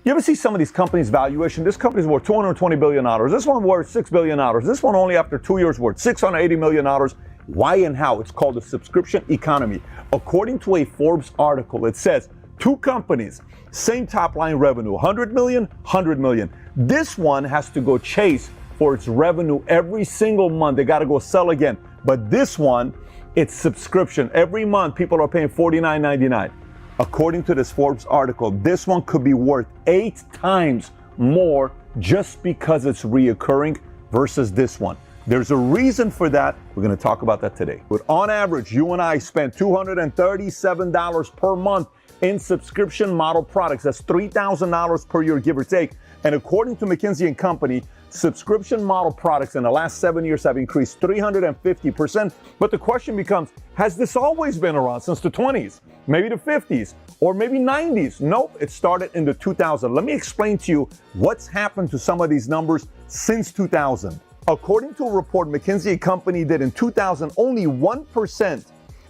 You ever see some of these companies' valuation? This company's worth $220 billion. This one worth $6 billion. This one only after 2 years worth $680 million. Why and how? It's called the subscription economy. According to a Forbes article, it says two companies, same top line revenue, 100 million, 100 million. This one has to go chase for its revenue every single month. They got to go sell again. But this one, it's subscription. Every month, people are paying $49.99. According to this Forbes article, this one could be worth 8 times more just because it's reoccurring versus this one. There's a reason for that. We're going to talk about that today. But on average, you and I spend $237 per month in subscription model products. That's $3,000 per year, give or take. And according to McKinsey & Company, subscription model products in the last 7 years have increased 350%. But the question becomes, has this always been around since the 20s, maybe the 50s, or maybe 90s? Nope, it started in the 2000s. Let me explain to you what's happened to some of these numbers since 2000. According to a report McKinsey & Company did in 2000, only 1%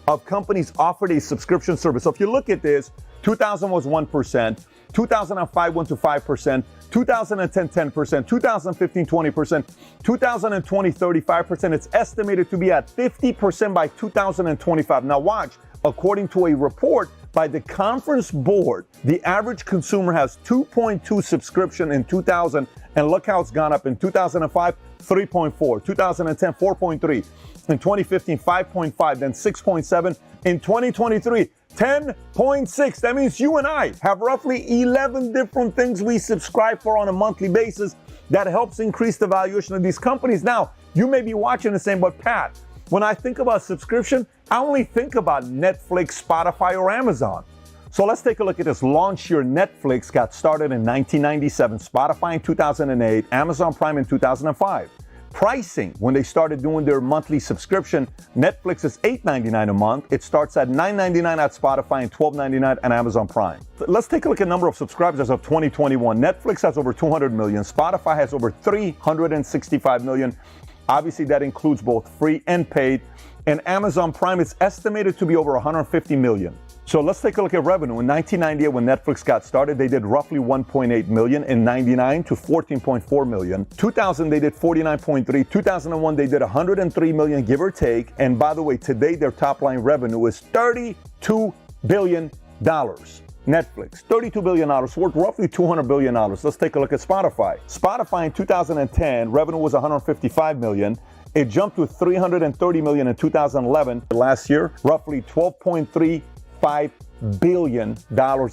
of companies offered a subscription service. So if you look at this, 2000 was 1%, 2005 went to 5%, 2010, 10%, 2015, 20%, 2020, 35%. It's estimated to be at 50% by 2025. Now watch, according to a report by the Conference Board, the average consumer has 2.2 subscription in 2000, and look how it's gone up. In 2005, 3.4, 2010, 4.3, in 2015, 5.5, then 6.7, in 2023, 10.6. That means you and I have roughly 11 different things we subscribe for on a monthly basis that helps increase the valuation of these companies. Now, you may be watching and saying, but Pat, when I think about subscription, I only think about Netflix, Spotify, or Amazon. So let's take a look at this. Launch Your Netflix got started in 1997, Spotify in 2008, Amazon Prime in 2005. Pricing, when they started doing their monthly subscription, Netflix is $8.99 a month. It starts at $9.99 at Spotify and $12.99 at Amazon Prime. Let's take a look at number of subscribers as of 2021. Netflix has over 200 million. Spotify has over 365 million. Obviously, that includes both free and paid. And Amazon Prime is estimated to be over 150 million. So let's take a look at revenue. In 1998, when Netflix got started, they did roughly 1.8 million. In 99 to 14.4 million. 2000, they did 49.3. 2001, they did 103 million, give or take. And by the way, today their top line revenue is $32 billion. Netflix, $32 billion, worth roughly $200 billion. Let's take a look at Spotify. Spotify in 2010, revenue was 155 million. It jumped to 330 million in 2011. Last year, roughly $12.35 billion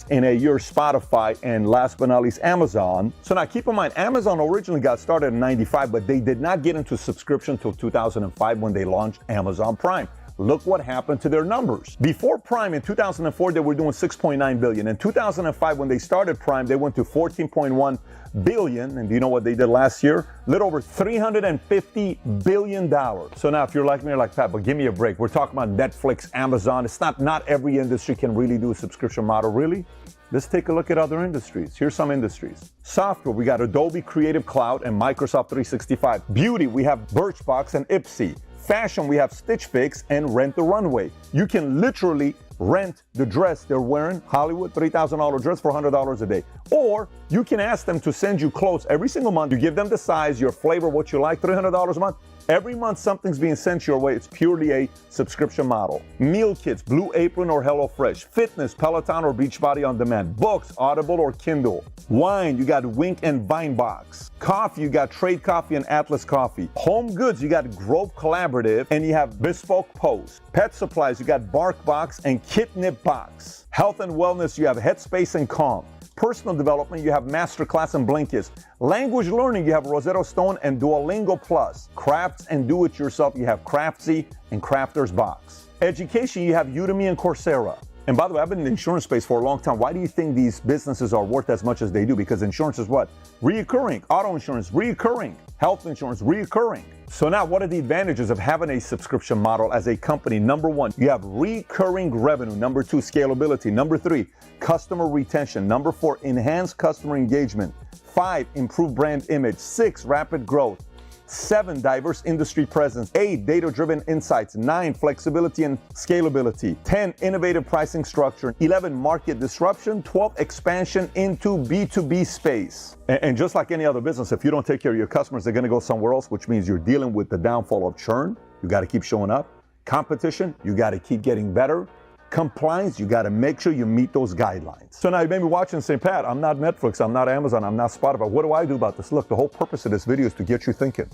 in a year. Spotify, and last but not least, Amazon. So now keep in mind, Amazon originally got started in 95, but they did not get into subscription until 2005 when they launched Amazon Prime. Look what happened to their numbers. Before Prime in 2004, they were doing 6.9 billion. In 2005, when they started Prime, they went to 14.1 billion. And do you know what they did last year? A little over $350 billion. So now if you're like me, you're like, Pat, but give me a break. We're talking about Netflix, Amazon. It's not every industry can really do a subscription model, really. Let's take a look at other industries. Here's some industries. Software, we got Adobe Creative Cloud and Microsoft 365. Beauty, we have Birchbox and Ipsy. Fashion, we have Stitch Fix and Rent the Runway. You can literally rent the dress they're wearing, Hollywood, $3,000 dress for $100 a day. Or you can ask them to send you clothes every single month. You give them the size, your flavor, what you like, $300 a month. Every month something's being sent your way. It's purely a subscription model. Meal kits, Blue Apron or HelloFresh. Fitness, Peloton or Beachbody On Demand. Books, Audible or Kindle. Wine, you got Wink and Vinebox. Coffee, you got Trade Coffee and Atlas Coffee. Home goods, you got Grove Collaborative and you have Bespoke Post. Pet supplies, you got BarkBox and Kitnip Box. Health and wellness, you have Headspace and Calm. Personal development, you have Masterclass and Blinkist. Language learning, you have Rosetta Stone and Duolingo Plus. Crafts and do-it-yourself, you have Craftsy and Crafter's Box. Education, you have Udemy and Coursera. And by the way, I've been in the insurance space for a long time. Why do you think these businesses are worth as much as they do? Because insurance is what? Reoccurring. Auto insurance, reoccurring. Health insurance, reoccurring. So now what are the advantages of having a subscription model as a company? Number one, you have recurring revenue. Number two, scalability. Number three, customer retention. Number four, enhanced customer engagement. 5, improved brand image. 6, rapid growth. 7, diverse industry presence. 8, data-driven insights. 9, flexibility and scalability. 10, innovative pricing structure. 11, market disruption. 12, expansion into B2B space. And just like any other business, if you don't take care of your customers, they're going to go somewhere else, which means you're dealing with the downfall of churn. You got to keep showing up. Competition, you got to keep getting better. Compliance, you got to make sure you meet those guidelines. So now you may be watching and say, Pat, I'm not Netflix, I'm not Amazon, I'm not Spotify. What do I do about this? Look, the whole purpose of this video is to get you thinking.